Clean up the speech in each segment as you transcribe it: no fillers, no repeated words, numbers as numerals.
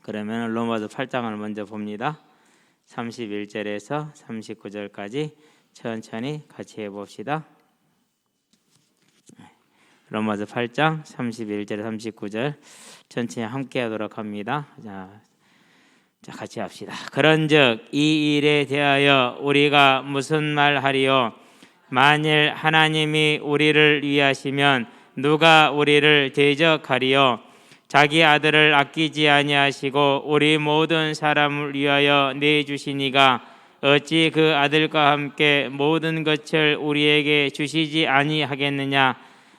그러면 로마서 8장을 먼저 봅니다. 31절에서 39절까지 천천히 같이 해봅시다. 로마서 8장 31절 39절 천천히 함께 하도록 합니다. 자 같이 합시다. 그런즉 이 일에 대하여 우리가 무슨 말하리요? 만일 하나님이 우리를 위하시면 누가 우리를 대적하리요? 자기 아들을 아끼지 아니하시고 우리 모든 사람을 위하여 내주시니가 어찌 그 아들과 함께 모든 것을 우리에게 주시지 아니하겠느냐?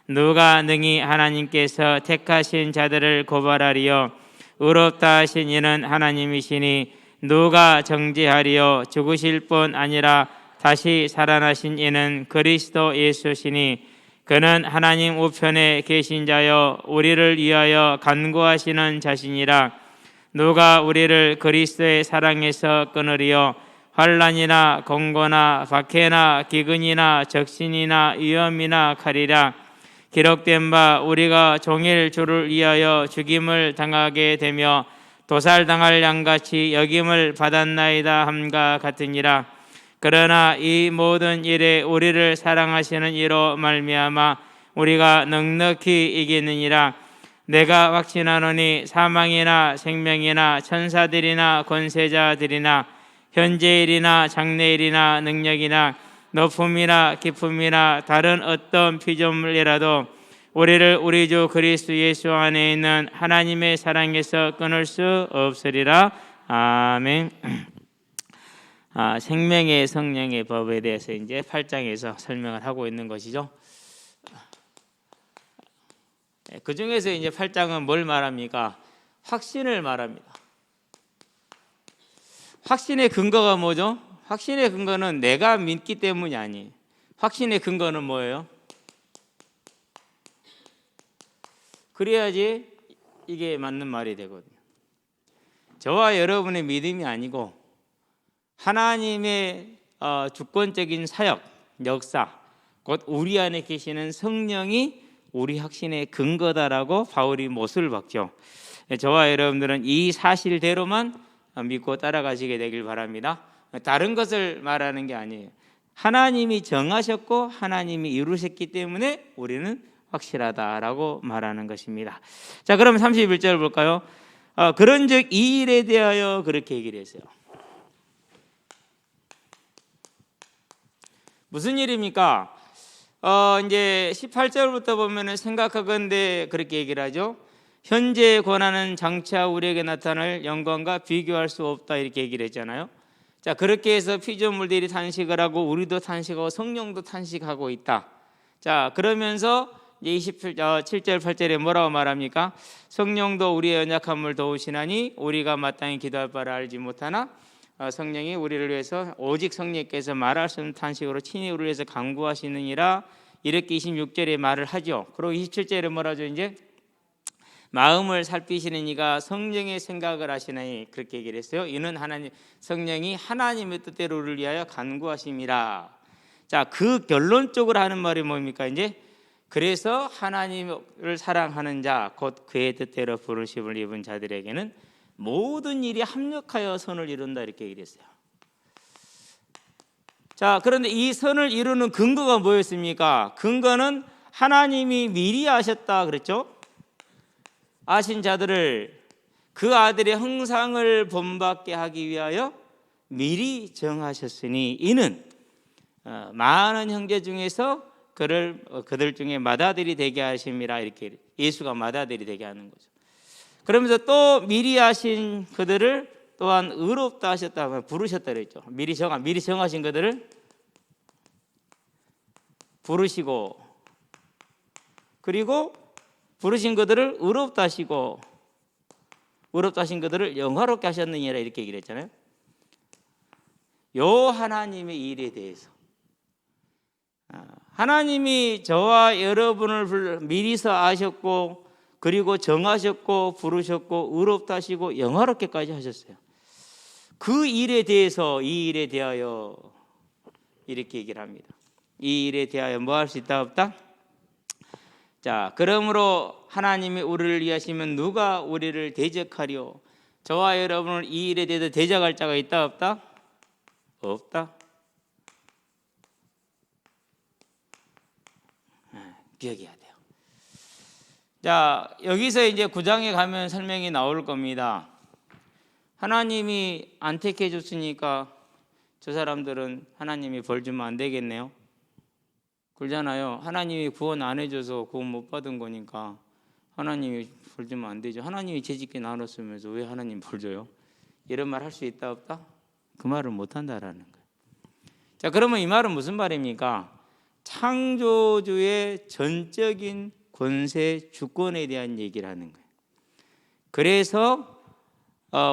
누가 능히 하나님께서 택하신 자들을 고발하리요? 의롭다 하신 이는 하나님이시니 누가 정죄하리요? 죽으실 뿐 아니라 다시 살아나신 이는 그리스도 예수시니 그는 하나님 우편에 계신 자여 우리를 위하여 간구하시는 자시니라. 누가 우리를 그리스도의 사랑에서 끊으리요? 환난이나 공고나 박해나 기근이나 적신이나 위험이나 칼이라. 기록된 바 우리가 종일 주를 위하여 죽임을 당하게 되며 도살당할 양같이 여김을 받았나이다 함과 같으니라. 그러나 이 모든 일에 우리를 사랑하시는 이로 말미암아 우리가 넉넉히 이기느니라. 내가 확신하노니 사망이나 생명이나 천사들이나 권세자들이나 현재일이나 장래일이나 능력이나 높음이나 깊음이나 다른 어떤 피조물이라도 우리를 우리 주 그리스도 예수 안에 있는 하나님의 사랑에서 끊을 수 없으리라. 아멘. 생명의 성령의 법에 대해서 이제 8장에서 설명을 하고 있는 것이죠. 그 중에서 이제 8장은 뭘 말합니까? 확신을 말합니다. 확신의 근거가 뭐죠? 확신의 근거는 내가 믿기 때문이 아니에요. 확신의 근거는 뭐예요? 그래야지 이게 맞는 말이 되거든요. 저와 여러분의 믿음이 아니고 하나님의 주권적인 사역, 역사, 곧 우리 안에 계시는 성령이 우리 확신의 근거다라고 바울이 못을 박죠. 저와 여러분들은 이 사실대로만 믿고 따라가시게 되길 바랍니다. 다른 것을 말하는 게 아니에요. 하나님이 정하셨고 하나님이 이루셨기 때문에 우리는 확실하다라고 말하는 것입니다. 자, 그럼 31절 볼까요? 그런즉 이 일에 대하여 그렇게 얘기를 했어요. 무슨 일입니까? 이제 18절부터 보면은 생각하건대 그렇게 얘기를 하죠. 현재의 권한은 장차 우리에게 나타날 영광과 비교할 수 없다 이렇게 얘기를 했잖아요. 자, 그렇게 해서 피조물들이 탄식을 하고 우리도 탄식하고 성령도 탄식하고 있다. 자, 그러면서 이제 7절 8절에 뭐라고 말합니까? 성령도 우리의 연약함을 도우시나니 우리가 마땅히 기도할 바를 알지 못하나 성령이 우리를 위해서 오직 성령께서 말할 수 없는 탄식으로 친히 우리를 위해서 간구하시느니라. 이렇게 26절에 말을 하죠. 그리고 27절에 뭐라죠? 이제 마음을 살피시는 이가 성령의 생각을 하시나니 그렇게 얘기를 했어요. 이는 하나님 성령이 하나님의 뜻대로 우리를 위하여 간구하심이라. 자, 그 결론적으로 하는 말이 뭡니까? 이제 그래서 하나님을 사랑하는 자 곧 그의 뜻대로 부르심을 입은 자들에게는 모든 일이 합력하여 선을 이룬다 이렇게 얘기를 했어요. 자, 그런데 이 선을 이루는 근거가 뭐였습니까? 근거는 하나님이 미리 아셨다 그랬죠. 아신 자들을 그 아들의 형상을 본받게 하기 위하여 미리 정하셨으니 이는 많은 형제 중에서 그들 중에 맏아들이 되게 하심이라. 이렇게 예수가 맏아들이 되게 하는 거죠. 그러면서 또 미리 하신 그들을 또한 의롭다 하셨다 부르셨다 그랬죠. 미리 정하신 그들을 부르시고 그리고 부르신 그들을 의롭다 하시고 의롭다 하신 그들을 영화롭게 하셨느니라 이렇게 얘기를 했잖아요. 요 하나님의 일에 대해서 하나님이 저와 여러분을 미리서 아셨고 그리고 정하셨고 부르셨고 의롭다 하시고 영화롭게까지 하셨어요. 그 일에 대해서 이 일에 대하여 이렇게 얘기를 합니다. 이 일에 대하여 뭐 할 수 있다 없다? 자, 그러므로 하나님이 우리를 위하시면 누가 우리를 대적하리요? 저와 여러분을 이 일에 대해서 대적할 자가 있다 없다? 없다. 기억해야 돼요. 자, 여기서 이제 9장에 가면 설명이 나올 겁니다. 하나님이 안 택해 줬으니까 저 사람들은 하나님이 벌 주면 안 되겠네요. 그러잖아요. 하나님이 구원 안 해줘서 구원 못 받은 거니까 하나님이 벌 주면 안 되죠. 하나님이 죄짓게 나눴으면서 왜 하나님 벌 줘요? 이런 말 할 수 있다 없다? 그 말을 못 한다라는 거예요. 자, 그러면 이 말은 무슨 말입니까? 창조주의 전적인 권세, 주권에 대한 얘기를 하는 거예요. 그래서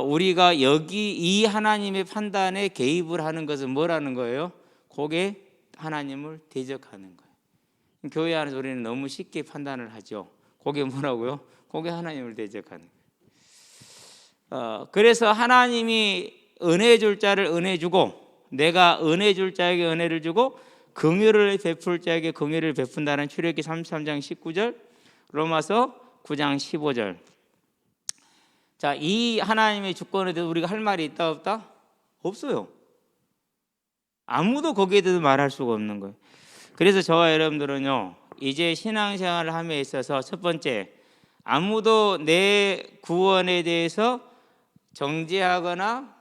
우리가 여기 이 하나님의 판단에 개입을 하는 것은 뭐라는 거예요? 그게 하나님을 대적하는 거예요. 교회 안에서 우리는 너무 쉽게 판단을 하죠. 그게 뭐라고요? 그게 하나님을 대적하는 거예요. 그래서 하나님이 은혜 줄 자를 은혜 주고, 내가 은혜 줄 자에게 은혜를 주고 긍휼을 베풀 자에게 긍휼을 베푼다는 출애굽기 33장 19절, 로마서 9장 15절. 자, 이 하나님의 주권에 대해서 우리가 할 말이 있다 없다? 없어요. 아무도 거기에 대해서 말할 수가 없는 거예요. 그래서 저와 여러분들은요, 이제 신앙생활을 함에 있어서 첫 번째, 아무도 내 구원에 대해서 정죄하거나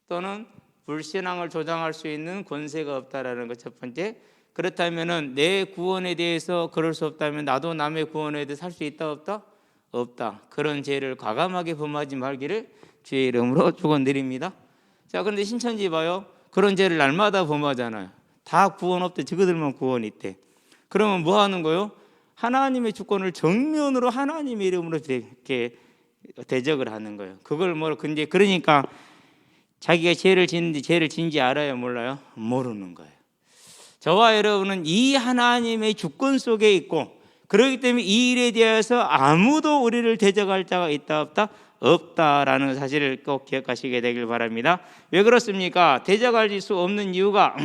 또는 불신앙을 조장할 수 있는 권세가 없다라는 것 첫 번째. 그렇다면은 내 구원에 대해서 그럴 수 없다면 나도 남의 구원에 대해서 살 수 있다 없다? 없다. 그런 죄를 과감하게 범하지 말기를 주의 이름으로 축원드립니다. 자, 그런데 신천지 봐요. 그런 죄를 날마다 범하잖아요. 다 구원 없대. 저거들만 구원 있대. 그러면 뭐 하는 거요? 하나님의 주권을 정면으로 하나님의 이름으로 이렇게 대적을 하는 거예요. 그걸 근데 그러니까 자기가 죄를 짓는지 죄를 짓는지 알아요, 몰라요? 모르는 거예요. 저와 여러분은 이 하나님의 주권 속에 있고, 그렇기 때문에 이 일에 대해서 아무도 우리를 대적할 자가 있다 없다? 없다라는 사실을 꼭 기억하시게 되길 바랍니다. 왜 그렇습니까? 대적할 수 없는 이유가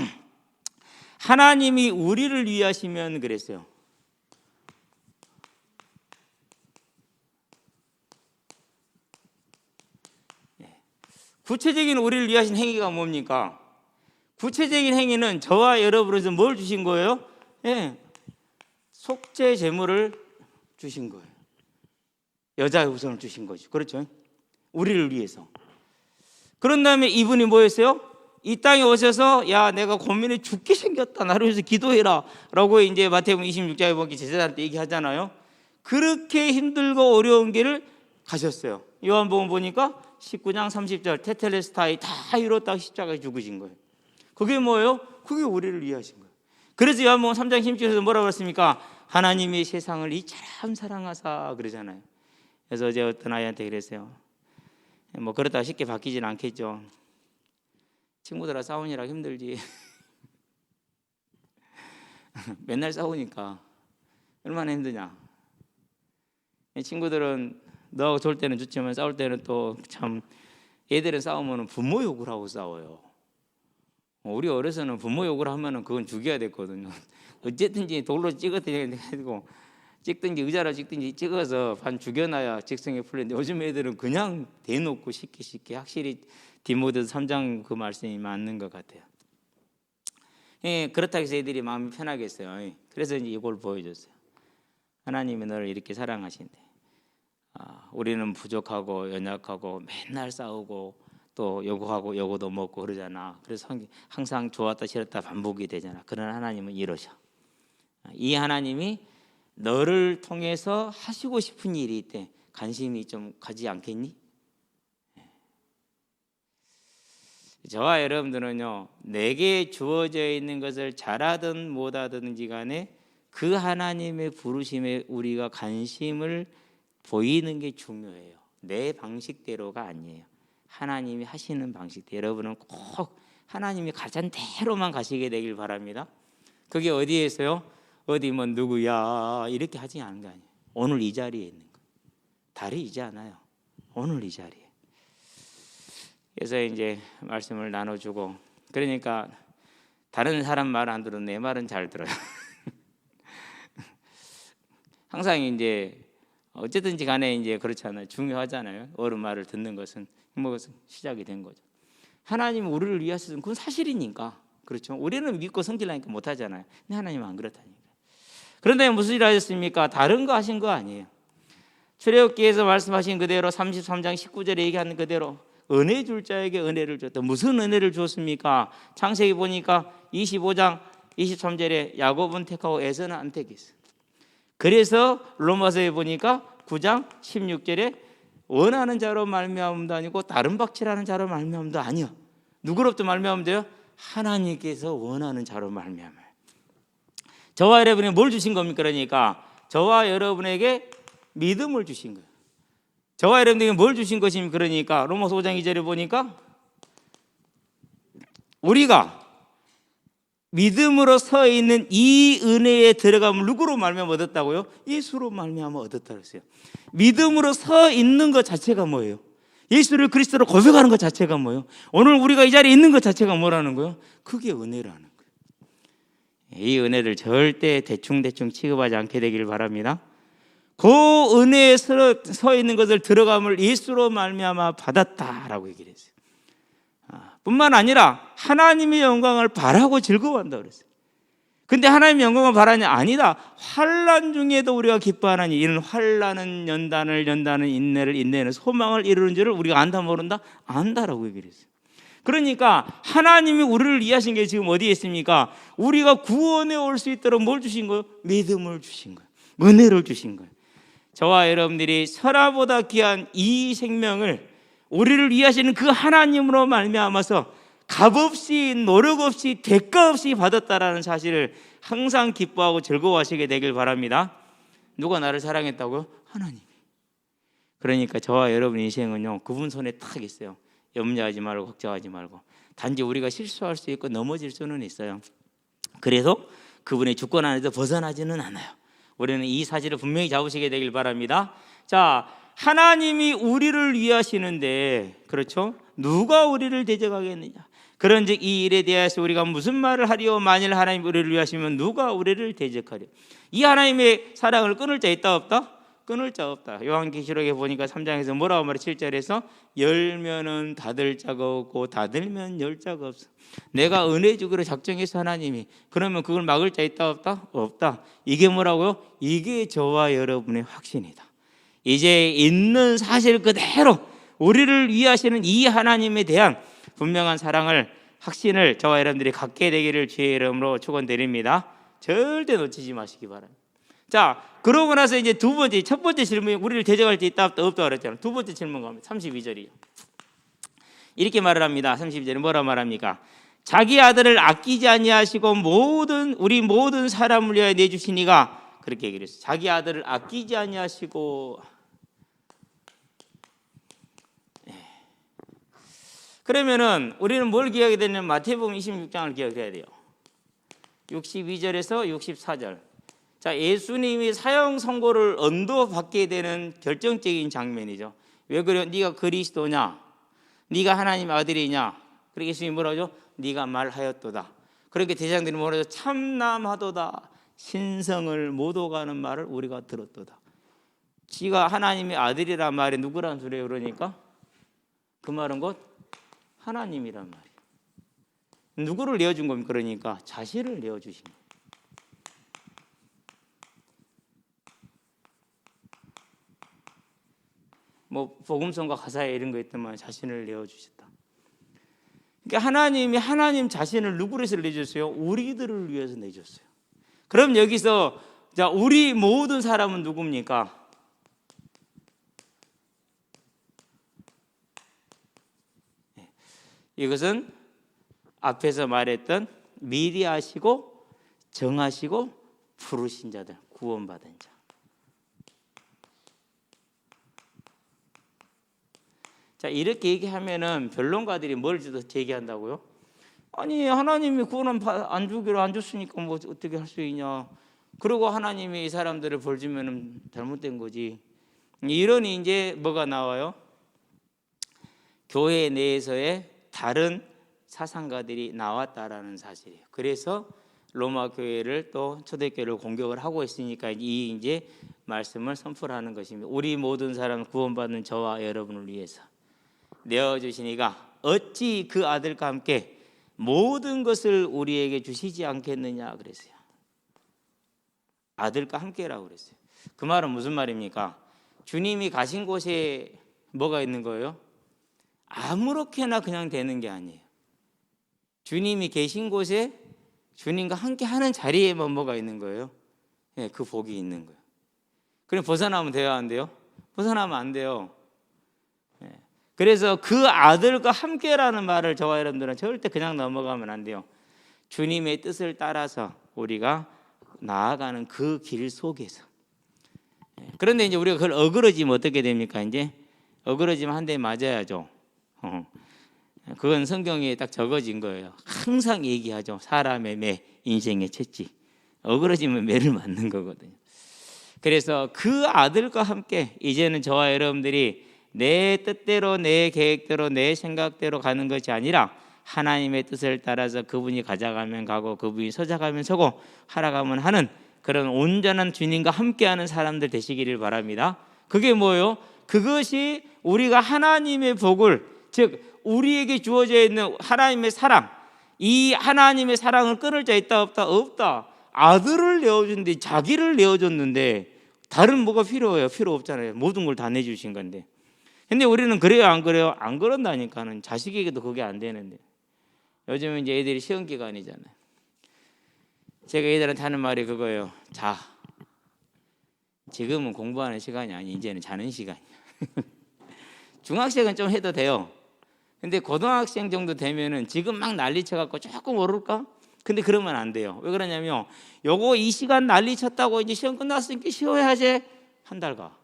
하나님이 우리를 위하시면 그랬어요. 구체적인 우리를 위하신 행위가 뭡니까? 구체적인 행위는 저와 여러분에서 뭘 주신 거예요? 속죄 제물을 주신 거예요. 여자의 후손을 주신 거죠. 그렇죠? 우리를 위해서. 그런 다음에 이분이 뭐였어요? 이 땅에 오셔서 야, 내가 고민에 죽게 생겼다. 나를 위해서 기도해라. 라고 이제 마태복음 26장에 보기 제자들한테 얘기하잖아요. 그렇게 힘들고 어려운 길을 가셨어요. 요한복음 보니까 19장 30절 테텔레스타이 다 이뤘다가 십자가에 죽으신 거예요. 그게 뭐예요? 그게 우리를 위하신 거예요. 그래서 요한복음 3장 16절에서 뭐라고 했습니까? 하나님이 세상을 이처럼 사랑하사 그러잖아요. 그래서 어제 어떤 아이한테 그랬어요. 뭐 그렇다고 쉽게 바뀌진 않겠죠. 친구들하고 싸우느라 힘들지. 맨날 싸우니까 얼마나 힘드냐. 친구들은 너하고 좋을 때는 좋지만 싸울 때는 또 참, 애들은 싸우면 부모 욕을 하고 싸워요. 우리 어려서는 부모 욕을 하면은 그건 죽여야 됐거든요. 어쨌든지 돌로 찍어든지 찍든지 의자로 찍든지 찍어서 반 죽여놔야 직성이 풀리는데 요즘 애들은 그냥 대놓고 쉽게 확실히 디모데 3장 그 말씀이 맞는 것 같아요. 그렇다고 해서 애들이 마음이 편하겠어요. 그래서 이제 이걸 보여줬어요. 하나님이 너를 이렇게 사랑하신대. 우리는 부족하고 연약하고 맨날 싸우고 또 요구하고 요구도 먹고 그러잖아. 그래서 항상 좋았다 싫었다 반복이 되잖아. 그러나 하나님은 이러셔. 이 하나님이 너를 통해서 하시고 싶은 일이 있대. 관심이 좀 가지 않겠니? 저와 여러분들은요, 내게 주어져 있는 것을 잘하든 못하든지 간에 그 하나님의 부르심에 우리가 관심을 보이는 게 중요해요. 내 방식대로가 아니에요. 하나님이 하시는 방식대로. 여러분은 꼭 하나님이 가장 대로만 가시게 되길 바랍니다. 그게 어디에서요? 어디 뭐 누구야 이렇게 하지 않은 거 아니에요. 오늘 이 자리에 있는 거. 달이 이지 않아요. 오늘 이 자리에. 그래서 이제 말씀을 나눠주고, 그러니까 다른 사람 말 안 들어도 내 말은 잘 들어요. 항상 이제 어쨌든지 간에 이제 그렇잖아요. 중요하잖아요. 어른 말을 듣는 것은 뭐 시작이 된 거죠. 하나님이 우리를 위하셨으면 그건 사실이니까. 그렇죠. 우리는 믿고 성질나니까 못 하잖아요. 근데 하나님은 안 그렇다니까. 그런데 무슨 일을 하셨습니까? 다른 거 하신 거 아니에요. 출애굽기에서 말씀하신 그대로 33장 19절에 얘기하는 그대로 은혜 줄 자에게 은혜를 줬다. 무슨 은혜를 줬습니까? 창세기 보니까 25장 23절에 야곱은 택하고 에서는 안 택했어. 그래서 로마서에 보니까 9장 16절에 원하는 자로 말미암음도 아니고 다른 박치라는 자로 말미암음도 아니요. 누구로부터 말미암으면 돼요? 하나님께서 원하는 자로 말미암아요. 저와 여러분이 뭘 주신 겁니까? 그러니까 저와 여러분에게 믿음을 주신 거예요. 저와 여러분에게 뭘 주신 것입니까? 그러니까 로마서 5장 2절에 보니까 우리가 믿음으로 서 있는 이 은혜에 들어가면 누구로 말미암아 얻었다고요? 예수로 말미암아 얻었다 그랬어요. 믿음으로 서 있는 것 자체가 뭐예요? 예수를 그리스도로 고백하는 것 자체가 뭐예요? 오늘 우리가 이 자리에 있는 것 자체가 뭐라는 거예요? 그게 은혜라는 거예요. 이 은혜를 절대 대충 취급하지 않게 되기를 바랍니다. 그 은혜에 서 있는 것을 들어감을 예수로 말미암아 받았다라고 얘기를 했어요. 뿐만 아니라 하나님의 영광을 바라고 즐거워한다 그랬어요. 근데 하나님의 영광을 바라냐? 아니다. 환난 중에도 우리가 기뻐하나니 이는 환난은 연단을, 연단은 인내를, 인내는 소망을 이루는 줄을 우리가 안다 모른다? 안다라고 얘기를 했어요. 그러니까 하나님이 우리를 이해하신 게 지금 어디에 있습니까? 우리가 구원에 올 수 있도록 뭘 주신 거예요? 믿음을 주신 거예요. 은혜를 주신 거예요. 저와 여러분들이 설화보다 귀한 이 생명을 우리를 이해하시는 그 하나님으로 말미암아서 값없이 노력 없이 대가 없이 받았다라는 사실을 항상 기뻐하고 즐거워하시게 되길 바랍니다. 누가 나를 사랑했다고요? 하나님이. 그러니까 저와 여러분 인생은요 그분 손에 딱 있어요. 염려하지 말고 걱정하지 말고. 단지 우리가 실수할 수 있고 넘어질 수는 있어요. 그래서 그분의 주권 안에서 벗어나지는 않아요. 우리는 이 사실을 분명히 잡으시게 되길 바랍니다. 자, 하나님이 우리를 위하시는데 그렇죠? 누가 우리를 대적하겠느냐? 그런즉 이 일에 대해서 우리가 무슨 말을 하리요? 만일 하나님 우리를 위하시면 누가 우리를 대적하리요? 이 하나님의 사랑을 끊을 자 있다 없다? 끊을 자 없다. 요한계시록에 보니까 3장에서 뭐라고 말해? 7절에서 열면은 닫을 자가 없고 닫으면 열 자가 없어. 내가 은혜 주기로 작정해서 하나님이 그러면 그걸 막을 자 있다 없다? 없다. 이게 뭐라고요? 이게 저와 여러분의 확신이다. 이제 있는 사실 그대로 우리를 위하시는 이 하나님에 대한 분명한 사랑을 확신을 저와 여러분들이 갖게 되기를 주의 이름으로 축원드립니다. 절대 놓치지 마시기 바랍니다. 자, 그러고 나서 이제 두 번째, 첫 번째 질문이 우리를 대적할 수 있다 없다 그랬잖아요. 두 번째 질문 갑니다. 32절이요. 이렇게 말을 합니다. 32절에 뭐라 말합니까? 자기 아들을 아끼지 아니하시고 우리 모든 사람을 위하여 내주시니가 그렇게 얘기를 했어요. 자기 아들을 아끼지 아니하시고. 그러면은 우리는 뭘 기억하게 되냐면 마태복음 26장을 기억해야 돼요. 62절에서 64절. 자, 예수님이 사형 선고를 언도받게 되는 결정적인 장면이죠. 왜 그래요? 네가 그리스도냐? 네가 하나님의 아들이냐? 그렇게 예수님이 뭐라죠? 네가 말하였도다. 그렇게 대장들이 뭐라죠? 참남하도다. 신성을 못 오가는 말을 우리가 들었도다. 지가 하나님의 아들이란 말이 누구란 소리예요? 그러니까 그 말은 곧 하나님이란 말이에요. 누구를 내어준 겁니까? 그러니까 자신을 내어주신 거예요. 뭐 복음성과 가사에 이런 거 있더만 자신을 내어주셨다. 그러니까 하나님이 하나님 자신을 누구를 위해서 내줬어요? 우리들을 위해서 내줬어요. 그럼 여기서 자, 우리 모든 사람은 누굽니까? 이것은 앞에서 말했던 미리 아시고 정하시고 부르신 자들, 구원받은 자. 자, 이렇게 얘기하면은 변론가들이 뭘 제기한다고요? 아니, 하나님이 구원 안 주기로 안 줬으니까 뭐 어떻게 할 수 있냐? 그리고 하나님이 이 사람들을 벌 주면은 잘못된 거지. 이런 이제 뭐가 나와요? 교회 내에서의 다른 사상가들이 나왔다라는 사실이에요. 그래서 로마 교회를 또 초대교회를 공격을 하고 있으니까 이 이제 말씀을 선포하는 것입니다. 우리 모든 사람 구원받는 저와 여러분을 위해서 내어 주시니가 어찌 그 아들과 함께 모든 것을 우리에게 주시지 않겠느냐 그랬어요. 아들과 함께라고 그랬어요. 그 말은 무슨 말입니까? 주님이 가신 곳에 뭐가 있는 거예요? 아무렇게나 그냥 되는 게 아니에요. 주님이 계신 곳에 주님과 함께 하는 자리에만 뭐가 있는 거예요? 네, 그 복이 있는 거예요. 그럼 벗어나면 돼요, 안 돼요? 벗어나면 안 돼요. 네. 그래서 그 아들과 함께라는 말을 저와 여러분들은 절대 그냥 넘어가면 안 돼요. 주님의 뜻을 따라서 우리가 나아가는 그 길 속에서. 네. 그런데 이제 우리가 그걸 어그러지면 어떻게 됩니까? 이제 어그러지면 한 대 맞아야죠. 그건 성경에 딱 적어진 거예요. 항상 얘기하죠. 사람의 매, 인생의 채찍. 어그러지면 매를 맞는 거거든요. 그래서 그 아들과 함께 이제는 저와 여러분들이 내 뜻대로 내 계획대로 내 생각대로 가는 것이 아니라 하나님의 뜻을 따라서 그분이 가져가면 가고 그분이 서자가면 서고 하라가면 하는 그런 온전한 주님과 함께하는 사람들 되시기를 바랍니다. 그게 뭐예요? 그것이 우리가 하나님의 복을, 즉 우리에게 주어져 있는 하나님의 사랑, 이 하나님의 사랑을 끊을 자 있다 없다? 없다. 아들을 내어준데 자기를 내어줬는데 다른 뭐가 필요해요? 필요 없잖아요. 모든 걸 다 내주신 건데. 근데 우리는 그래요 안 그래요? 안 그런다니까는. 자식에게도 그게 안 되는데. 요즘은 이제 애들이 시험 기간이잖아요. 제가 애들한테 하는 말이 그거예요. 자, 지금은 공부하는 시간이 아니, 이제는 자는 시간이야. 중학생은 좀 해도 돼요. 근데 고등학생 정도 되면은 지금 막 난리쳐갖고 조금 오를까? 근데 그러면 안 돼요. 왜 그러냐면 요거 이 시간 난리쳤다고 이제 시험 끝났으니까 쉬어야지. 한 달 가.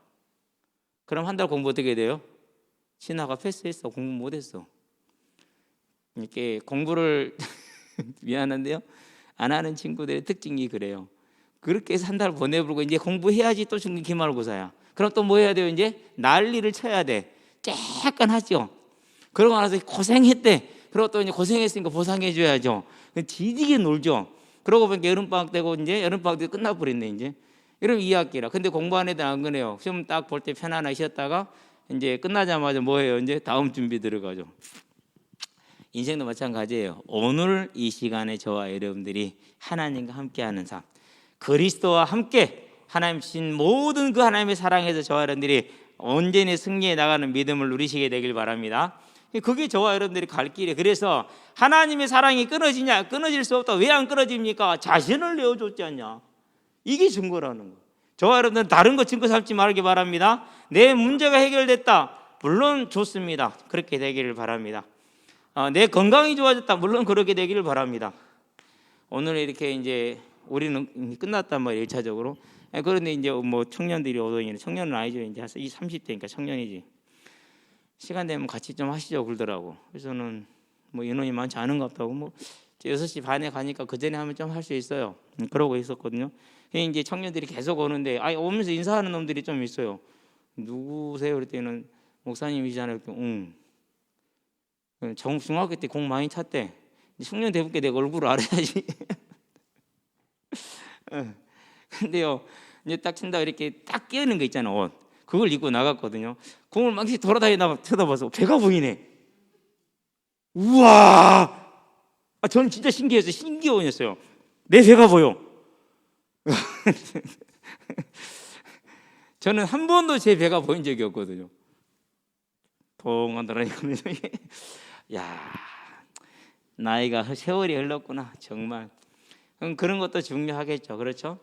그럼 한 달 공부 어떻게 돼요? 지나가 패스했어. 공부 못했어. 이렇게 공부를 미안한데요. 안 하는 친구들의 특징이 그래요. 그렇게 해서 한 달 보내버리고 이제 공부해야지 또 중간 기말고사야. 그럼 또 뭐 해야 돼요? 이제 난리를 쳐야 돼. 쬐깐 하죠. 그러고 나서 고생했대. 그리고 또 이제 고생했으니까 보상해 줘야죠. 지지게 놀죠. 그러고 보니까 여름방학 되고 이제 여름방학 때 끝나버렸네 이제. 이러면 2학기라. 근데 공부 안 애들 안 그래요. 시험 딱 볼 때 편안하게 쉬었다가 이제 끝나자마자 뭐해요? 이제 다음 준비 들어가죠. 인생도 마찬가지예요. 오늘 이 시간에 저와 여러분들이 하나님과 함께하는 삶, 그리스도와 함께 하나님 주신 모든 그 하나님의 사랑에서 저와 여러분들이 온전히 승리해 나가는 믿음을 누리시게 되길 바랍니다. 그게 저와 여러분들이 갈 길이에요. 그래서 하나님의 사랑이 끊어지냐? 끊어질 수 없다. 왜 안 끊어집니까? 자신을 내어줬지 않냐? 이게 증거라는 거예요. 저와 여러분들은 다른 거 증거 삼지 말기 바랍니다. 내 문제가 해결됐다. 물론 좋습니다. 그렇게 되기를 바랍니다. 내 건강이 좋아졌다. 물론 그렇게 되기를 바랍니다. 오늘 이렇게 이제 우리는 끝났단 말이에요. 1차적으로. 그런데 이제 뭐 청년들이 오더니 청년은 아니죠. 이제 30대니까 청년이지. 시간 되면 같이 좀 하시죠 그러더라고. 그래서는 뭐 인원이 많지 않은 것 같다고 뭐 6시 반에 가니까 그 전에 하면 좀 할 수 있어요. 그러고 있었거든요. 이제 청년들이 계속 오는데 오면서 인사하는 놈들이 좀 있어요. 누구세요? 그랬더니 목사님이잖아요. 응. 중학교 때 공 많이 찼대. 청년 대부께 내가 얼굴을 알아야지. 근데요, 이제 딱 친다 이렇게 딱 끼는 거 있잖아 옷. 그걸 입고 나갔거든요. 공을 막 돌아다니다 쳐다봐서 배가 보이네. 우와! 저는 진짜 신기해서 신기원이었어요. 내 배가 보여. 저는 한 번도 제 배가 보인 적이 없거든요. 동안 돌아다니면서 야, 나이가 세월이 흘렀구나 정말. 그런 것도 중요하겠죠. 그렇죠?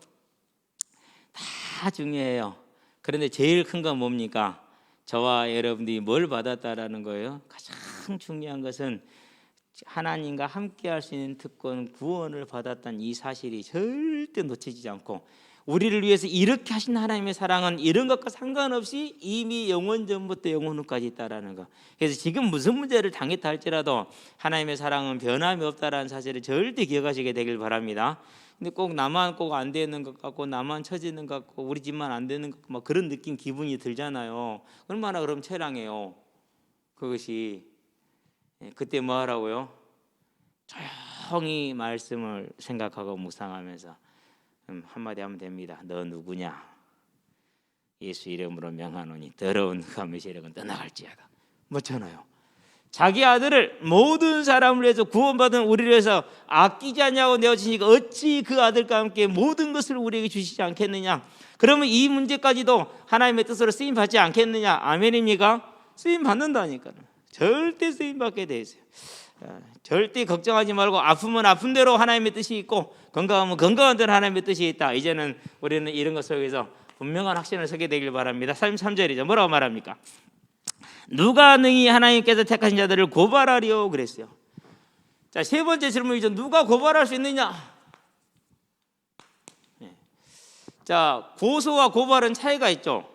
다 중요해요. 그런데 제일 큰 건 뭡니까? 저와 여러분들이 뭘 받았다라는 거예요. 가장 중요한 것은 하나님과 함께 할 수 있는 특권, 구원을 받았다는 이 사실이 절대 놓치지 않고 우리를 위해서 이렇게 하신 하나님의 사랑은 이런 것과 상관없이 이미 영원 전부터 영원 후까지 있다라는 거. 그래서 지금 무슨 문제를 당했다 할지라도 하나님의 사랑은 변함이 없다라는 사실을 절대 기억하시게 되길 바랍니다. 근데 꼭 나만 꼭 안 되는 것 같고 나만 처지는 것 같고 우리 집만 안 되는 것 같고 막 그런 느낌 기분이 들잖아요. 얼마나 그럼 처량해요. 그것이 그때 뭐 하라고요? 조용히 말씀을 생각하고 묵상하면서 한마디 하면 됩니다. 너 누구냐? 예수 이름으로 명하노니 더러운 흑암의 세력은 떠나갈지어다. 뭐잖아요. 자기 아들을 모든 사람을 위해서 구원받은 우리를 위해서 아끼지 않냐고 내어주시니까 어찌 그 아들과 함께 모든 것을 우리에게 주시지 않겠느냐. 그러면 이 문제까지도 하나님의 뜻으로 쓰임받지 않겠느냐. 아멘입니까? 쓰임받는다니까요. 절대 쓰임받게 돼 있어요. 절대 걱정하지 말고 아프면 아픈 대로 하나님의 뜻이 있고 건강하면 건강한 대로 하나님의 뜻이 있다. 이제는 우리는 이런 것 속에서 분명한 확신을 서게 되길 바랍니다. 33절이죠. 뭐라고 말합니까? 누가 능히 하나님께서 택하신 자들을 고발하리요 그랬어요. 자, 세 번째 질문이죠. 누가 고발할 수 있느냐? 자, 고소와 고발은 차이가 있죠.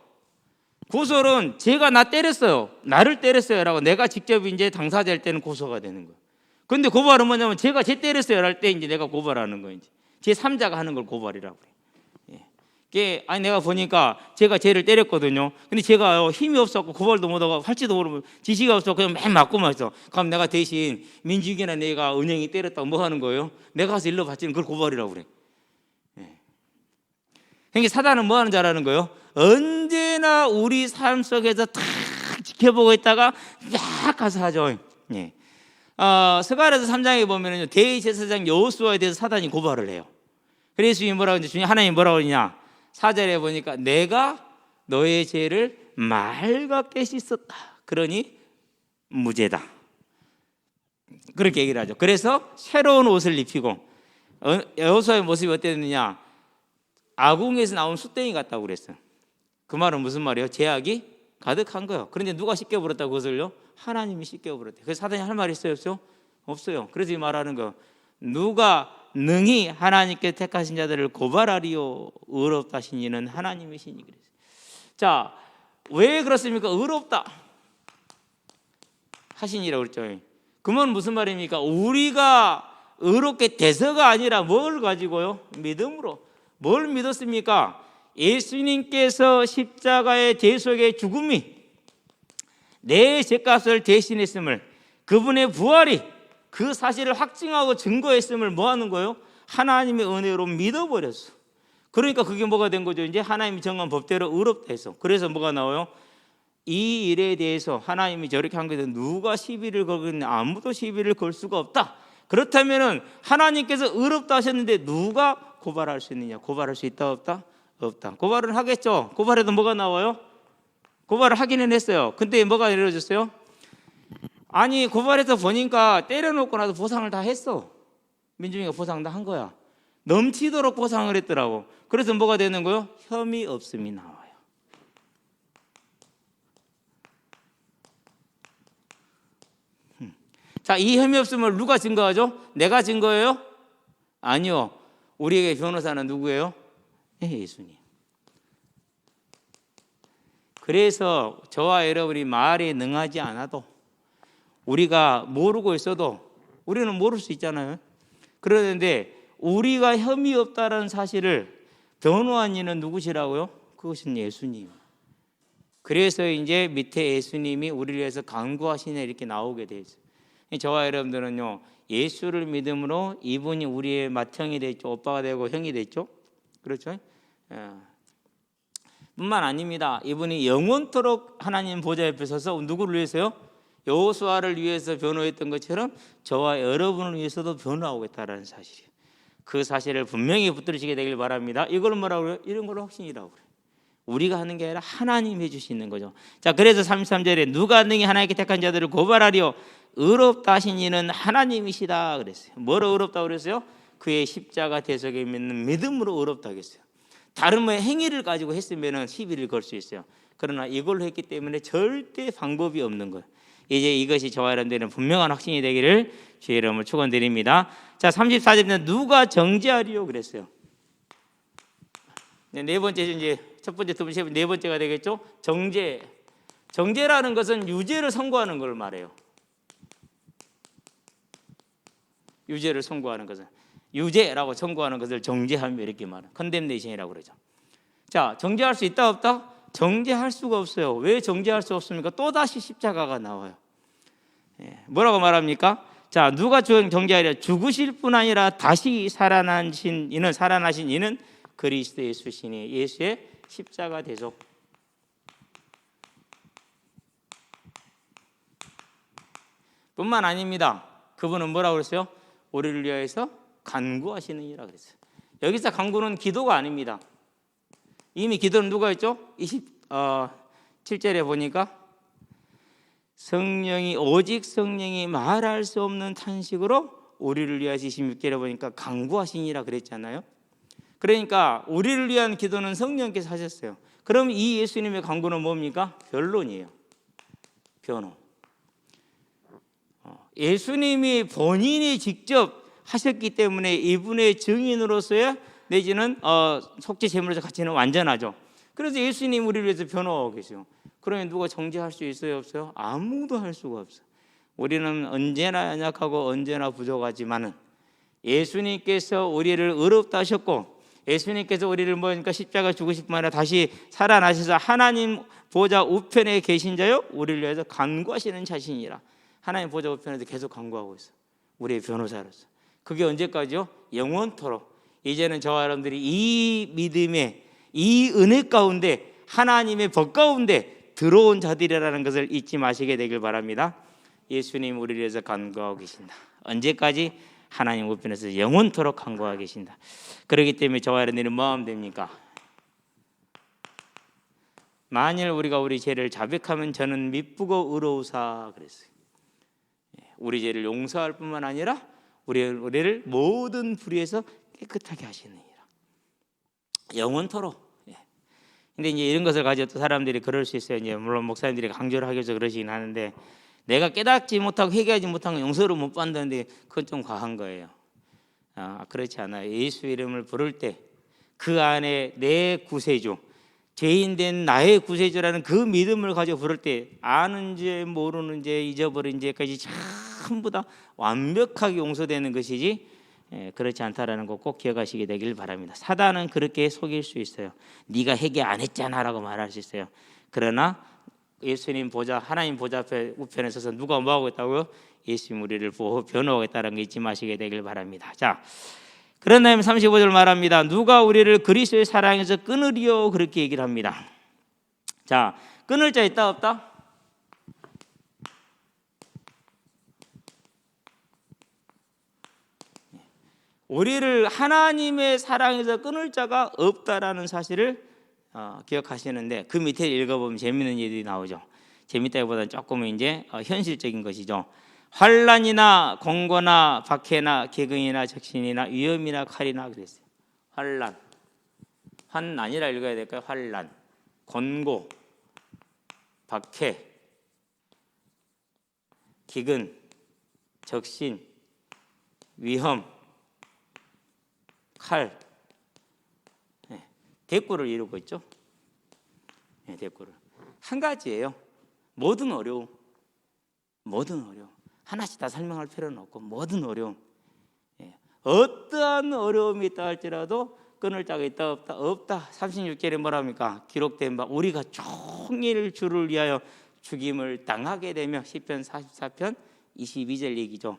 고소는 제가 나 때렸어요, 나를 때렸어요라고 내가 직접 이제 당사자일 때는 고소가 되는 거예요. 그런데 고발은 뭐냐면 제가 쟤 때렸어요 할 때 이제 내가 고발하는 거예요. 제 3자가 하는 걸 고발이라고 그래요. 아니 내가 보니까 제가 쟤를 때렸거든요. 근데 제가 힘이 없었고 고발도 못하고 할지도 모르고 지시가 없어 그냥 맨 맞고만 있어. 그럼 내가 대신 민주기나 내가 은행이 때렸다고 뭐 하는 거예요? 내가 가서 일러 받지는 그걸 고발이라고 그래. 그러니까 사단은 뭐 하는 줄 아는 거예요? 언제나 우리 삶 속에서 탁 지켜보고 있다가 쫙 가서 하죠. 스가랴서 3장에 보면요, 대제사장 여호수아에 대해서 사단이 고발을 해요. 그래서 주님 뭐라고 하냐? 주님 하나님 뭐라고 그러냐? 4절에 보니까 내가 너의 죄를 맑게 씻었다. 그러니 무죄다. 그렇게 얘기를 하죠. 그래서 새로운 옷을 입히고 여호수아의 모습이 어땠느냐? 아궁에서 나온 숫댕이 같다고 그랬어요. 그 말은 무슨 말이에요? 죄악이 가득한 거예요. 그런데 누가 씻겨버렸다고 그것을요? 하나님이 씻겨버렸대요. 그래서 사단이 할 말이 있어요? 없어요? 없어요. 그래서 이 말하는 거, 누가 능히 하나님께 택하신 자들을 고발하리요 의롭다 하신 이는 하나님이시니 그랬어요. 자, 왜 그렇습니까? 의롭다 하시니라고 그랬죠. 그건 무슨 말입니까? 우리가 의롭게 돼서가 아니라 뭘 가지고요? 믿음으로. 뭘 믿었습니까? 예수님께서 십자가의 대속의 죽음이 내 죄값을 대신했음을, 그분의 부활이 그 사실을 확증하고 증거했음을 뭐 하는 거예요? 하나님의 은혜로 믿어버렸어. 그러니까 그게 뭐가 된 거죠? 이제 하나님이 정한 법대로 의롭다 해서. 그래서 뭐가 나와요? 이 일에 대해서 하나님이 저렇게 한 것에 누가 시비를 걸겠냐? 아무도 시비를 걸 수가 없다. 그렇다면은 하나님께서 의롭다 하셨는데 누가 고발할 수 있느냐? 고발할 수 있다 없다? 없다. 고발은 하겠죠. 고발해도 뭐가 나와요? 고발을 하기는 했어요. 근데 뭐가 이루어졌어요? 아니 고발해서 보니까 때려놓고 나도 보상을 다 했어. 민중이가 보상 다 한 거야. 넘치도록 보상을 했더라고. 그래서 뭐가 되는 거예요? 혐의 없음이 나와요. 자, 이 혐의 없음을 누가 증거하죠? 내가 증거해요? 아니요. 우리에게 변호사는 누구예요? 예수님. 그래서 저와 여러분이 말에 능하지 않아도, 우리가 모르고 있어도, 우리는 모를 수 있잖아요. 그러는데 우리가 혐의 없다는 사실을 변호한 이는 누구시라고요? 그것은 예수님. 그래서 이제 밑에 예수님이 우리를 위해서 간구하시네 이렇게 나오게 돼 있어요. 저와 여러분들은요, 예수를 믿음으로 이분이 우리의 맏형이 됐죠. 오빠가 되고 형이 됐죠. 그렇죠? 뿐만 아닙니다. 이분이 영원토록 하나님 보좌 옆에 서서 누구를 위해서요? 여호수아를 위해서 변호했던 것처럼 저와 여러분을 위해서도 변호하고 있다는 사실이에요. 그 사실을 분명히 붙들으시게 되길 바랍니다. 이걸 뭐라고 그래요? 이런 걸 확신이라고 그래요. 우리가 하는 게 아니라 하나님이 해주시는 거죠. 자, 그래서 33절에 누가 능히 하나님께 택한 자들을 고발하리요 의롭다 하신 이는 하나님이시다 그랬어요. 뭐로 의롭다 그랬어요? 그의 십자가 대속에 믿는 믿음으로 의롭다 하겠어요. 다른 뭐 행위를 가지고 했으면 시비를 걸 수 있어요. 그러나 이걸로 했기 때문에 절대 방법이 없는 거예요. 이제 이것이 저와 여러분들은 분명한 확신이 되기를 주의 이름으로 축원드립니다. 자, 34절에는 누가 정죄하리요 그랬어요. 네 번째, 이제 첫 번째, 두 번째, 세 번째, 네 번째가 되겠죠. 정죄. 정죄라는 것은 유죄를 선고하는 걸 말해요. 유죄를 선고하는 것은, 유죄라고 선고하는 것을 정죄하며 이렇게 말해요. 컨뎀네이션이라고 그러죠. 자, 정죄할 수 있다 없다? 정죄할 수가 없어요. 왜 정죄할 수 없습니까? 또다시 십자가가 나와요. 뭐라고 말합니까? 자, 누가 정죄하리라? 죽으실 뿐 아니라 다시 살아나신 이는 그리스도 예수시니. 예수의 십자가 대속. 뿐만 아닙니다. 그분은 뭐라고 그랬어요? 우리를 위하여서 간구하시느니라 그랬어요. 여기서 간구는 기도가 아닙니다. 이미 기도는 누가 했죠? 27절에 보니까 오직 성령이 말할 수 없는 탄식으로 우리를 위하여서 26절에 보니까 간구하시니라 그랬잖아요. 그러니까 우리를 위한 기도는 성령께서 하셨어요. 그럼 이 예수님의 간구는 뭡니까? 변론이에요. 변호. 예수님이 본인이 직접 하셨기 때문에 이분의 증인으로서야 내지는 속죄 제물에서 가치는 완전하죠. 그래서 예수님 우리를 위해서 변호하고 계세요. 그러면 누가 정죄할 수 있어요, 없어요? 아무도 할 수가 없어요. 우리는 언제나 연약하고 언제나 부족하지만은 예수님께서 우리를 의롭다 하셨고, 예수님께서 우리를 뭐니까 십자가 죽으실 뿐만 아니라 다시 살아나셔서 하나님 보좌 우편에 계신 자요 우리를 위해서 간구하시는 자신이라. 하나님 보좌 우편에서 계속 간구하고 있어요. 우리의 변호사로서. 그게 언제까지요? 영원토록. 이제는 저와 여러분들이 이 믿음의 이 은혜 가운데 하나님의 법 가운데 들어온 자들이라는 것을 잊지 마시게 되길 바랍니다. 예수님 우리를 위해서 간구하고 계신다. 언제까지? 하나님 우편에서 영원토록 간구하고 계신다. 그렇기 때문에 저와 여러분들은 뭐 하면 됩니까? 만일 우리가 우리 죄를 자백하면 저는 미쁘고 의로우사 그랬어요. 우리 죄를 용서할 뿐만 아니라 우리를 모든 불의에서 깨끗하게 하시느니라. 영원토록. 근데 이제 이런 것을 가지고 또 사람들이 그럴 수 있어요. 이제 물론 목사님들이 강조를 하기 위해서 그러시긴 하는데, 내가 깨닫지 못하고 회개하지 못한 건 용서를 못 받는데 그건 좀 과한 거예요. 그렇지 않아요. 예수 이름을 부를 때 그 안에 내 구세주, 죄인 된 나의 구세주라는 그 믿음을 가지고 부를 때 아는 죄, 모르는 죄, 잊어버린 죄까지 전부 다 완벽하게 용서되는 것이지 그렇지 않다라는 거 꼭 기억하시게 되길 바랍니다. 사단은 그렇게 속일 수 있어요. 네가 회개 안 했잖아라고 말할 수 있어요. 그러나 예수님 보좌, 하나님 보좌 앞에 우편에 서서 누가 뭐하고 있다고요? 예수님 우리를 보호 변호하고 있다는 거 잊지 마시게 되길 바랍니다. 자, 그런 다음에 35절 말합니다. 누가 우리를 그리스도의 사랑에서 끊으리요? 그렇게 얘기를 합니다. 자, 끊을 자 있다 없다? 우리를 하나님의 사랑에서 끊을 자가 없다라는 사실을 기억하시는데, 그 밑에 읽어보면 재미있는 일이 나오죠. 재밌다기보다는 조금 이제 현실적인 것이죠. 환난이나 공고나 박해나 기근이나 적신이나 위험이나 칼이나 그랬어요. 환난이라 읽어야 될까요? 환난, 권고, 박해, 기근, 적신, 위험, 칼, 대꾸를 이루고 있죠. 대꾸를 한 가지예요. 모든 어려움, 하나씩 다 설명할 필요는 없고 모든 어려움, 어떠한 어려움이 있다 할지라도 끊을 자가 있다 없다? 없다. 36절에 뭐랍니까? 기록된 바 우리가 종일 주를 위하여 죽임을 당하게 되며, 시편 44편 22절 얘기죠.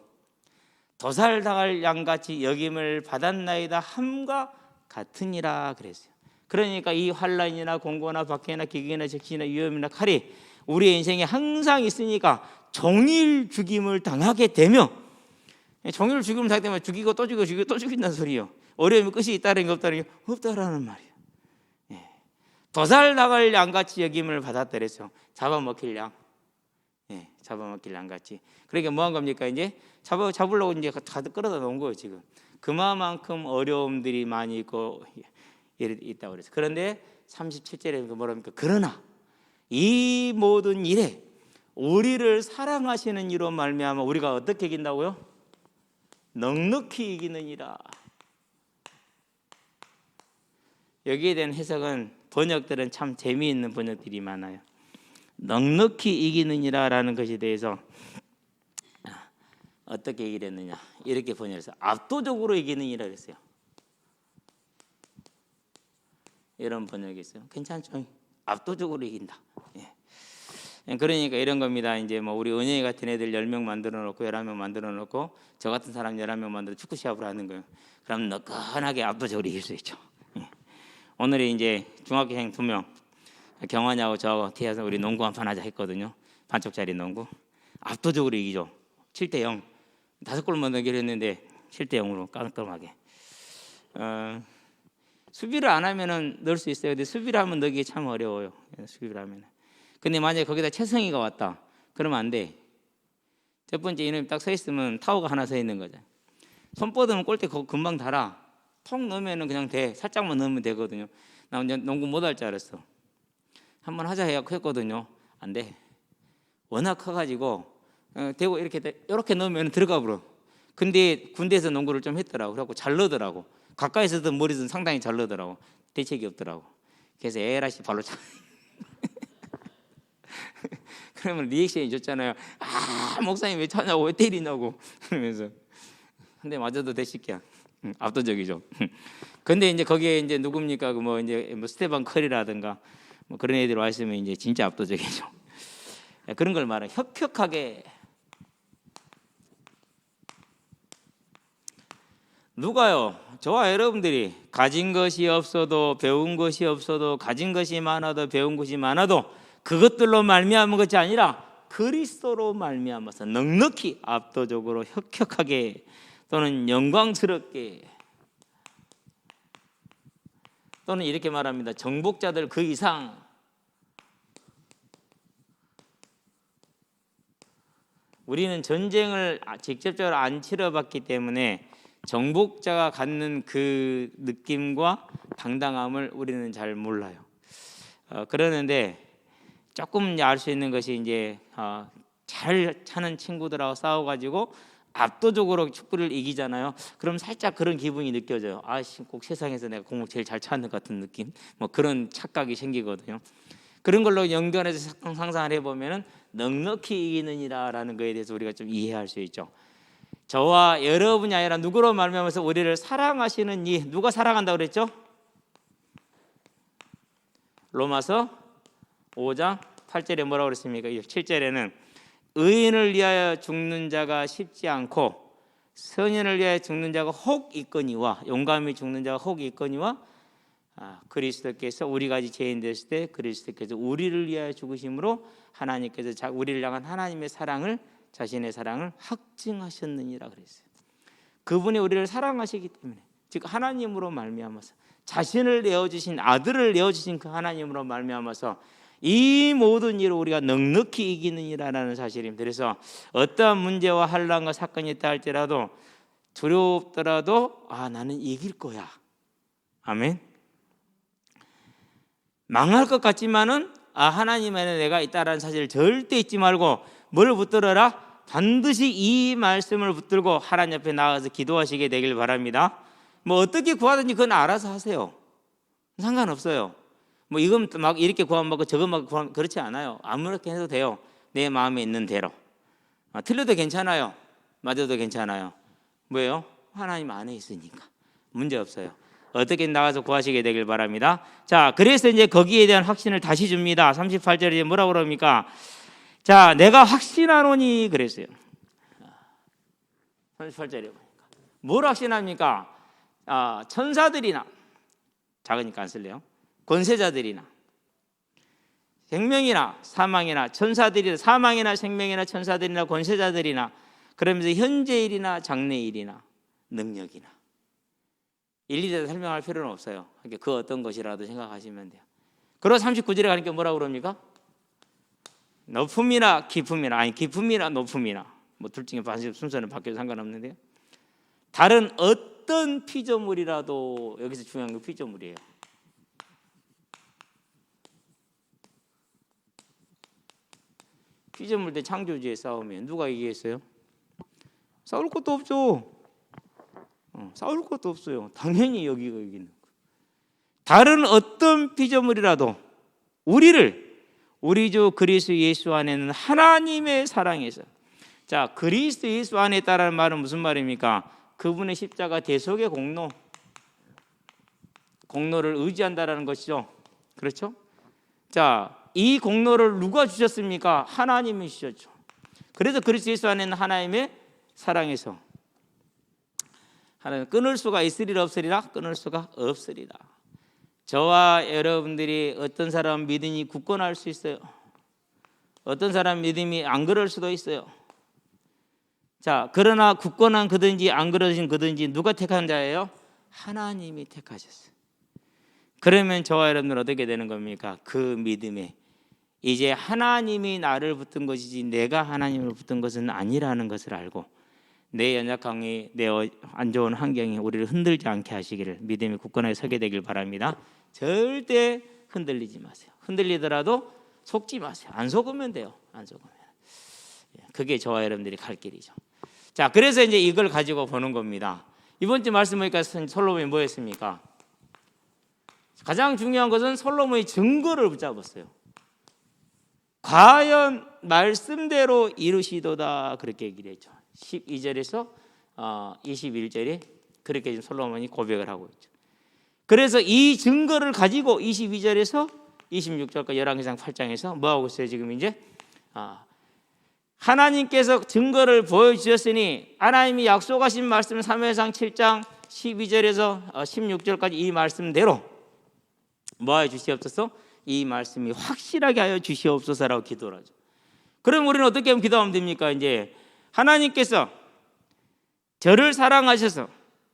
도살당할 양같이 여김을 받았나이다 함과 같으니라 그랬어요. 그러니까 이 환난이나 공고나 박해나 기근이나 적신이나 위험이나 칼이 우리의 인생에 항상 있으니까 종일 죽임을 당하게 되며, 종일 죽임을 당하게 되면 죽이고 또 죽이고 죽이고 또 죽인다는 소리예요. 어려움이 끝이 있다는 게 없다는 게 없다라는 말이에요. 도살당할 양같이 여김을 받았다 그랬어요. 잡아먹힐 양, 잡아먹힐 양같이. 그러니까 뭐 한 겁니까? 이제 잡으려고 이제 가득 끌어다 놓은 거예요. 지금 그만큼 어려움들이 많이 있고 있다고 그랬어요. 그런데 37절에 뭐랍니까? 그러나 이 모든 일에 우리를 사랑하시는 이로 말미암아 우리가 어떻게 이긴다고요? 넉넉히 이기느니라. 여기에 대한 해석은 번역들은 참 재미있는 번역들이 많아요. 넉넉히 이기느니라라는 것에 대해서 어떻게 이기랬느냐, 이렇게 번역해서 압도적으로 이기느니라 그랬어요. 이런 번역이 있어요. 괜찮죠? 압도적으로 이긴다. 그러니까 이런 겁니다. 이제 뭐 우리 은영이 같은 애들 10명 만들어 놓고 11명 만들어 놓고 저 같은 사람 11명 만들어 축구 시합을 하는 거예요. 그럼 너끈하게 압도적으로 이길 수 있죠. 오늘이 이제 중학교생 2명 경환이하고 저하고 뒤에서 우리 농구 한판 하자 했거든요. 반쪽짜리 농구. 압도적으로 이기죠. 7대0. 5골만 넣기로 했는데 7대0으로 깔끔하게. 수비를 안 하면은 넣을 수 있어요. 근데 수비를 하면 넣기 참 어려워요. 수비를 하면은. 근데 만약에 거기다 최성희가 왔다. 그러면 안 돼. 첫 번째 이놈이 딱 서 있으면 타워가 하나 서 있는 거죠. 손 뻗으면 골대 금방 달아. 통 넣으면은 그냥 돼. 살짝만 넣으면 되거든요. 나 이제 농구 못 할 줄 알았어. 한번 하자 해갖고 했거든요. 안 돼. 워낙 커가지고 대고 이렇게 넣으면 들어가 버려. 근데 군대에서 농구를 좀 했더라고. 그래갖고 잘 넣더라고. 가까이서든 머리든 상당히 잘 넣더라고. 대책이 없더라고. 그래서 에라씨 발로 차. 그러면 리액션이 좋잖아요. 아, 목사님 왜 차냐고, 왜 때리냐고 그러면서. 근데 맞아도 대식이야. 압도적이죠. 근데 이제 거기에 이제 누굽니까? 뭐 이제 뭐 스테반 커리라든가 뭐 그런 애들 와 있으면 이제 진짜 압도적이죠. 그런 걸 말해. 혁혁하게. 누가요? 저와 여러분들이 가진 것이 없어도 배운 것이 없어도 가진 것이 많아도 배운 것이 많아도 그것들로 말미암은 것이 아니라 그리스도로 말미암아서 넉넉히 압도적으로 혁혁하게 또는 영광스럽게 또는 이렇게 말합니다. 정복자들 그 이상 우리는 전쟁을 직접적으로 안 치러봤기 때문에 정복자가 갖는 그 느낌과 당당함을 우리는 잘 몰라요. 그러는데 조금 알 수 있는 것이 이제 잘 차는 친구들하고 싸워가지고 압도적으로 축구를 이기잖아요. 그럼 살짝 그런 기분이 느껴져요. 아씨, 꼭 세상에서 내가 공을 제일 잘 차는 것 같은 느낌. 뭐 그런 착각이 생기거든요. 그런 걸로 연결해서 상상을 해보면은 넉넉히 이기느니라라는 거에 대해서 우리가 좀 이해할 수 있죠. 저와 여러분이 아니라 누구로 말미암아서 우리를 사랑하시는 이 누가 사랑한다고 그랬죠? 로마서 5장 8절에 뭐라고 그랬습니까? 7절에는 의인을 위하여 죽는 자가 쉽지 않고 선인을 위하여 죽는 자가 혹 있거니와 용감히 죽는 자가 혹 있거니와 그리스도께서 우리같이 죄인 됐을 때 그리스도께서 우리를 위하여 죽으심으로 하나님께서 우리를 향한 하나님의 사랑을 자신의 사랑을 확증하셨느니라 그랬어요. 그분이 우리를 사랑하시기 때문에 즉 하나님으로 말미암아서 자신을 내어주신 아들을 내어주신 그 하나님으로 말미암아서 이 모든 일을 우리가 넉넉히 이기느니라는 사실입니다. 그래서 어떠한 문제와 환난과 사건이 있다 할지라도 두렵더라도 나는 이길 거야. 아멘. 망할 것 같지만은 하나님 안에 내가 있다라는 사실을 절대 잊지 말고 뭘 붙들어라? 반드시 이 말씀을 붙들고 하나님 앞에 나가서 기도하시게 되길 바랍니다. 뭐 어떻게 구하든지 그건 알아서 하세요. 상관없어요. 뭐 이건 막 이렇게 구하면 받고 저건 막 구하면 그렇지 않아요. 아무렇게 해도 돼요. 내 마음에 있는 대로. 틀려도 괜찮아요. 맞아도 괜찮아요. 뭐예요? 하나님 안에 있으니까 문제 없어요. 어떻게 나가서 구하시게 되길 바랍니다. 자, 그래서 이제 거기에 대한 확신을 다시 줍니다. 38절에 뭐라고 그럽니까? 자, 내가 확신하노니 그랬어요. 38절에 보니까 뭘 확신합니까? 천사들이나 작으니까 안 쓸래요. 권세자들이나 생명이나 사망이나 천사들이나 사망이나 생명이나 천사들이나 권세자들이나 그러면서 현재 일이나 장래 일이나 능력이나 일일이 설명할 필요는 없어요. 그 어떤 것이라도 생각하시면 돼요. 그리고 39절에 가니까 뭐라고 그럽니까? 높음이나 깊음이나 깊음이나 높음이나 뭐 둘 중에 순서는 바뀌어도 상관없는데요. 다른 어떤 피조물이라도 여기서 중요한 건 피조물이에요. 피조물들 창조주의 싸움에 누가 이기겠어요? 싸울 것도 없죠. 싸울 것도 없어요. 당연히 여기가 이기는 거예요. 다른 어떤 피조물이라도 우리 주 그리스도 예수 안에는 하나님의 사랑에서 자 그리스도 예수 안에 있다라는 말은 무슨 말입니까? 그분의 십자가 대속의 공로를 의지한다라는 것이죠. 그렇죠? 자 이 공로를 누가 주셨습니까? 하나님이 주셨죠. 그래서 그리스도 예수 안에 있는 하나님의 사랑에서 하나님 끊을 수가 있으리라 없으리라? 끊을 수가 없으리라. 저와 여러분들이 어떤 사람 믿음이 굳건할 수 있어요. 어떤 사람 믿음이 안 그럴 수도 있어요. 자, 그러나 굳건한 그든지 안 그러진 그든지 누가 택한 자예요? 하나님이 택하셨어요. 그러면 저와 여러분들 어떻게 되는 겁니까? 그 믿음에 이제 하나님이 나를 붙든 것이지 내가 하나님을 붙든 것은 아니라는 것을 알고 내 연약함이 내 안 좋은 환경이 우리를 흔들지 않게 하시기를 믿음이 굳건하게 서게 되길 바랍니다. 절대 흔들리지 마세요. 흔들리더라도 속지 마세요. 안 속으면 돼요. 안 속으면. 그게 저와 여러분들이 갈 길이죠. 자, 그래서 이제 이걸 가지고 보는 겁니다. 이번 주 말씀 보니까 솔로몬이 뭐였습니까? 가장 중요한 것은 솔로몬이 증거를 붙잡았어요. 과연 말씀대로 이루시도다 그렇게 얘기를 했죠. 12절에서 21절에 그렇게 지금 솔로몬이 고백을 하고 있죠. 그래서 이 증거를 가지고 22절에서 26절까지 열왕기상 8장에서 뭐 하고 있어요? 지금 이제 하나님께서 증거를 보여주셨으니 하나님이 약속하신 말씀 사무엘상 7장 12절에서 16절까지 이 말씀대로 뭐 하여 주시옵소서? 이 말씀이 확실하게 하여 주시옵소서라고 기도를 하죠. 그럼 우리는 어떻게 하면 기도하면 됩니까? 이제 하나님께서 저를 사랑하셔서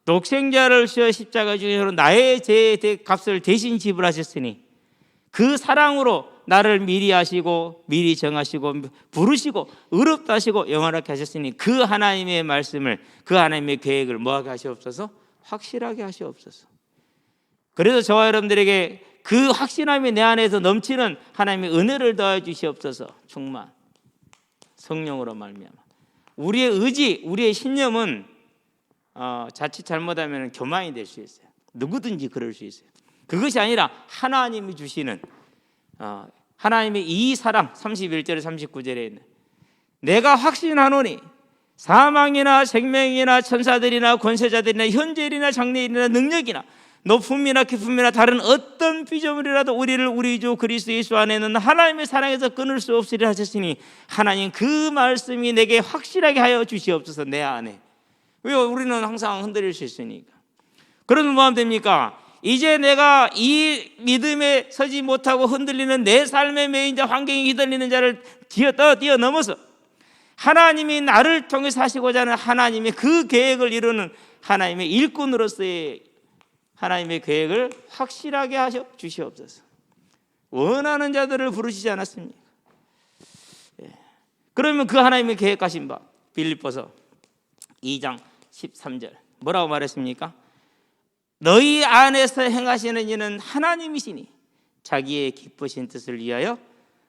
독생자를 주어 십자가 중에서 나의 죄의 값을 대신 지불하셨으니 그 사랑으로 나를 미리 하시고 미리 정하시고 부르시고 의롭다 하시고 영원하게 하셨으니 그 하나님의 말씀을 그 하나님의 계획을 뭐하게 하시옵소서? 확실하게 하시옵소서. 그래서 저와 여러분들에게 그 확신함이 내 안에서 넘치는 하나님의 은혜를 더해 주시옵소서. 충만 성령으로 말미암아 우리의 의지, 우리의 신념은 자칫 잘못하면 교만이 될 수 있어요. 누구든지 그럴 수 있어요. 그것이 아니라 하나님이 주시는 하나님의 이 사랑 31절에 39절에 있는 내가 확신하노니 사망이나 생명이나 천사들이나 권세자들이나 현재일이나 장래일이나 능력이나 높음이나 깊음이나 다른 어떤 피조물이라도 우리를 우리 주 그리스도 예수 안에는 하나님의 사랑에서 끊을 수 없으리라 하셨으니 하나님 그 말씀이 내게 확실하게 하여 주시옵소서. 내 안에. 왜? 우리는 항상 흔들릴 수 있으니까. 그러면 뭐 하면 됩니까? 이제 내가 이 믿음에 서지 못하고 흔들리는 내 삶의 매인자 환경에 휘둘리는 자를 뛰어넘어서 하나님이 나를 통해서 하시고자 하는 하나님의 그 계획을 이루는 하나님의 일꾼으로서의 하나님의 계획을 확실하게 하셔 주시옵소서. 원하는 자들을 부르시지 않았습니까? 그러면 그 하나님의 계획하신 바 빌립보서 2장 13절 뭐라고 말했습니까? 너희 안에서 행하시는 이는 하나님이시니 자기의 기쁘신 뜻을 위하여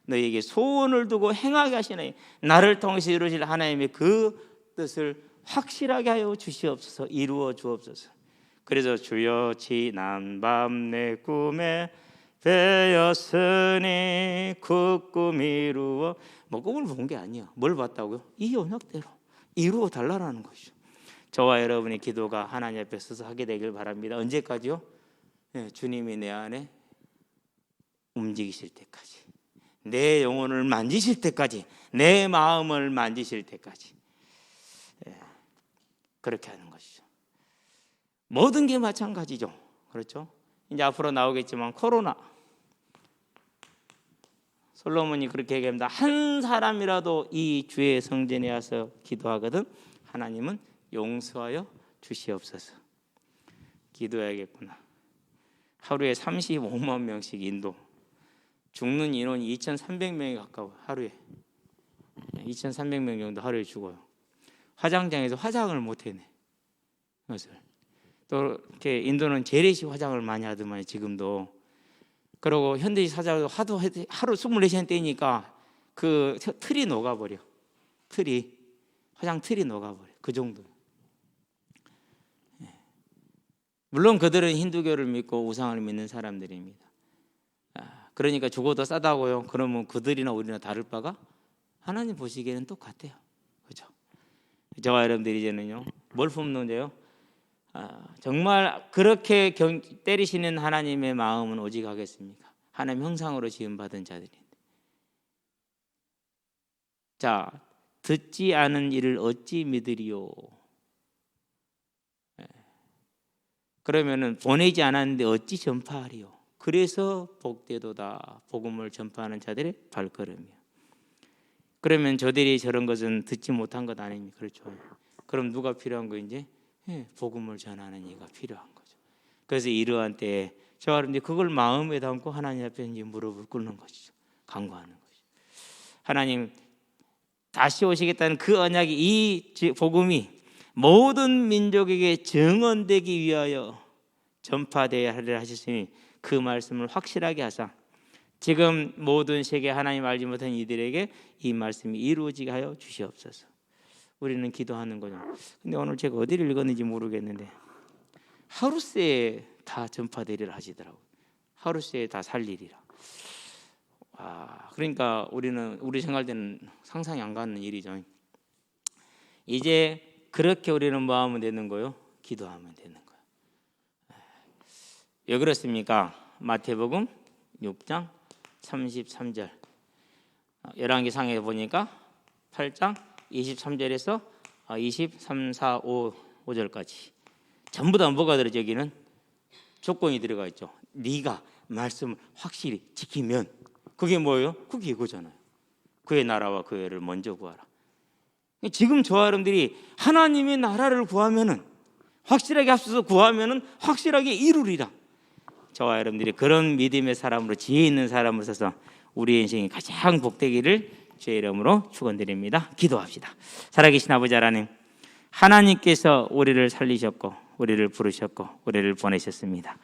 너희에게 소원을 두고 행하게 하시니 나를 통해서 이루실 하나님의 그 뜻을 확실하게 하여 주시옵소서. 이루어 주옵소서. 그래서 주여 지난 밤 내 꿈에 배였으니 그 꿈 이루어 뭐 꿈을 본 게 아니에요. 뭘 봤다고요? 이 언약대로 이루어 달라라는 것이죠. 저와 여러분의 기도가 하나님 앞에 서서 하게 되길 바랍니다. 언제까지요? 주님이 내 안에 움직이실 때까지, 내 영혼을 만지실 때까지, 내 마음을 만지실 때까지 그렇게 하는 것이죠. 모든 게 마찬가지죠. 그렇죠? 이제 앞으로 나오겠지만 코로나 솔로몬이 그렇게 얘기합니다. 한 사람이라도 이 주의 성전에 와서 기도하거든 하나님은 용서하여 주시옵소서. 기도해야겠구나. 하루에 35만 명씩 인도 죽는 인원이 2,300명이 가까워. 하루에 2,300명 정도 하루에 죽어요. 화장장에서 화장을 못 해내. 그것을 또 이렇게 인도는 재래식 화장을 많이 하더만 지금도. 그리고 현대식 화장을 하루 24시간 떼니까 그 틀이 녹아버려. 화장 틀이 녹아버려. 그 정도. 물론 그들은 힌두교를 믿고 우상을 믿는 사람들입니다. 그러니까 죽어도 싸다고요. 그러면 그들이나 우리나 다를 바가 하나님 보시기에는 똑같아요. 그죠? 저와 여러분들이 이제는요 뭘 품는데요? 정말 그렇게 때리시는 하나님의 마음은 오직 하겠습니까? 하나님 형상으로 지음받은 자들인데 자, 듣지 않은 이를 어찌 믿으리요? 그러면은 보내지 않았는데 어찌 전파하리요? 그래서 복되도다. 복음을 전파하는 자들의 발걸음이요. 그러면 저들이 저런 것은 듣지 못한 것 아닙니까? 그렇죠. 그럼 누가 필요한 거 이제? 복음을 전하는 이가 필요한 거죠. 그래서 이러한 때에 저 여러분들이 그걸 마음에 담고 하나님 앞에 이제 무릎을 꿇는 것이죠. 간구하는 것이죠. 하나님 다시 오시겠다는 그 언약이, 이 복음이 모든 민족에게 증언되기 위하여 전파되어야 하리라 하셨으니 그 말씀을 확실하게 하사 지금 모든 세계 하나님 알지 못한 이들에게 이 말씀이 이루어지게 하여 주시옵소서. 우리는 기도하는 거죠. 근데 오늘 제가 어디를 읽었는지 모르겠는데 하루새에 다 전파되리라 하시더라고요. 하루새에 다 살리리라. 그러니까 우리는 우리 생활 때는 상상이 안 가는 일이죠. 이제 그렇게 우리는 뭐 하면 되는 거요? 기도하면 되는 거예요. 왜 그렇습니까? 마태복음 6장 33절, 열왕기상에 보니까 8장 23절에서 23, 4, 5절까지 전부 다 뭐가 들어있죠? 여기는 조건이 들어가 있죠. 네가 말씀을 확실히 지키면, 그게 뭐예요? 그게 이거잖아요. 그의 나라와 그의 의를 먼저 구하라. 지금 저와 여러분들이 하나님의 나라를 구하면은, 확실하게 앞서서 구하면은 확실하게 이루리라. 저와 여러분들이 그런 믿음의 사람으로, 지혜 있는 사람으로 서서 우리의 인생이 가장 복되기를 주의 이름으로 축원드립니다. 기도합시다. 살아계신 아버지 하나님, 하나님께서 우리를 살리셨고 우리를 부르셨고 우리를 보내셨습니다.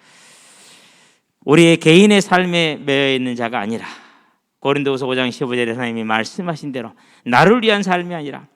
우리의 개인의 삶에 매여 있는 자가 아니라 고린도후서 5장 15절에 하나님이 말씀하신 대로 나를 위한 삶이 아니라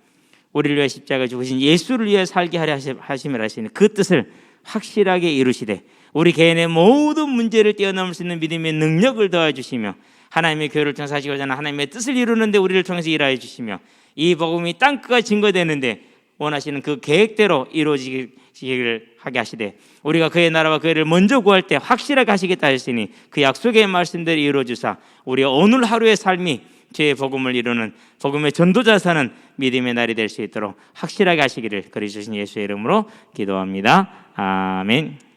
우리를 위해 십자가 죽으신 예수를 위해 살게 하려 하심을 하시는 그 뜻을 확실하게 이루시되 우리 개인의 모든 문제를 뛰어넘을 수 있는 믿음의 능력을 더해 주시며 하나님의 교회를 통해서 하시고자 하는 하나님의 뜻을 이루는데 우리를 통해서 일하여 주시며 이 복음이 땅끝까지 증거되는데 원하시는 그 계획대로 이루어지기를 하게 하시되 우리가 그의 나라와 그의 의를 먼저 구할 때 확실하게 하시겠다 하시니 그 약속의 말씀대로 이루어 주사 우리의 오늘 하루의 삶이 주의 복음을 이루는 복음의 전도자 사는 믿음의 날이 될 수 있도록 확실하게 하시기를 그리 주신 예수의 이름으로 기도합니다. 아멘.